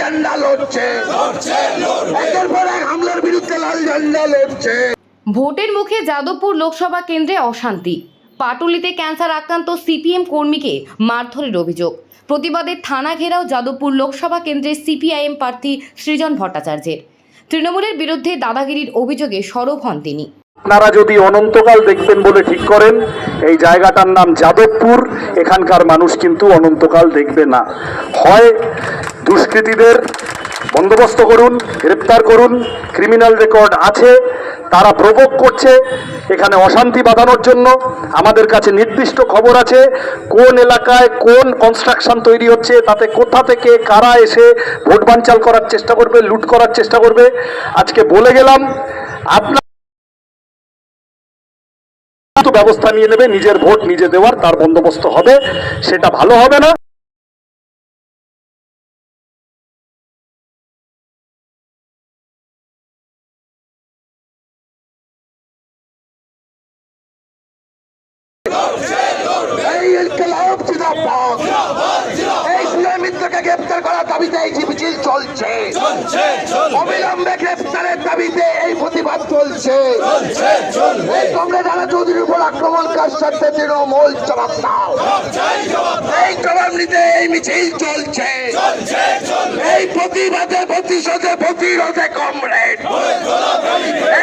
ঝান্ডা লড়ছে, একের পর এক হামলার বিরুদ্ধে লাল ঝান্ডা লড়ছে। ভোটের মুখে যাদবপুর লোকসভা কেন্দ্রে অশান্তি। পাটুলিতে ক্যান্সার আক্রান্ত সিপিএম কর্মীকে মারধরের অভিযোগ। প্রতিবাদে থানা ঘেরাও যাদবপুর লোকসভা কেন্দ্রের সিপিআইএম প্রার্থী সৃজন ভট্টাচার্যের। তৃণমূলের বিরুদ্ধে দাদাগিরির অভিযোগে সরব হন তিনি। আপনারা যদি অনন্তকাল দেখবেন বলে ঠিক করেন, এই জায়গাটার নাম যাদবপুর, এখানকার মানুষ কিন্তু অনন্তকাল দেখবে না। হয় দুষ্কৃতীদের বন্দোবস্ত করুন, গ্রেপ্তার করুন, ক্রিমিনাল রেকর্ড আছে, তারা প্রভোগ করছে এখানে অশান্তি বাঁধানোর জন্য। আমাদের কাছে নির্দিষ্ট খবর আছে কোন এলাকায় কোন কনস্ট্রাকশন তৈরি হচ্ছে, তাতে কোথা থেকে কারা এসে ভোট বানচাল করার চেষ্টা করবে, লুট করার চেষ্টা করবে। আজকে বলে গেলাম, আপনার ব্যবস্থা নিয়ে নেবে, নিজের ভোট নিজে দেওয়ার তার বন্দোবস্ত হবে, সেটা ভালো হবে না। এই ইনকিলাব জিন্দাবাদ, এই সুজয় মিত্রকে গ্রেপ্তার করার দাবিতে এই মিছিল চলছে, অবিলম্বে গ্রেপ্তারের দাবিতে এই প্রতিবাদ চলছে। এই কমরেড রানা চৌধুরীর উপর আক্রমণকার স্বার্থে তৃণমূল জবাব দাও, এই জবাব নিতে এই মিছিল চলছে। এই প্রতিবাদে প্রতিশোধে প্রতিরোধে কমরেড,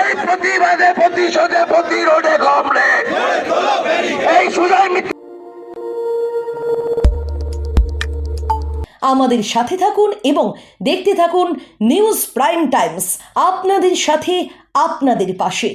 এই প্রতিবাদে প্রতিশোধে প্রতিরোধে কমরেড, এই সুজয় মিত্র। আমাদের সাথে থাকুন এবং দেখতে থাকুন নিউজ প্রাইম টাইমস, আপনাদের সাথে আপনাদের পাশে।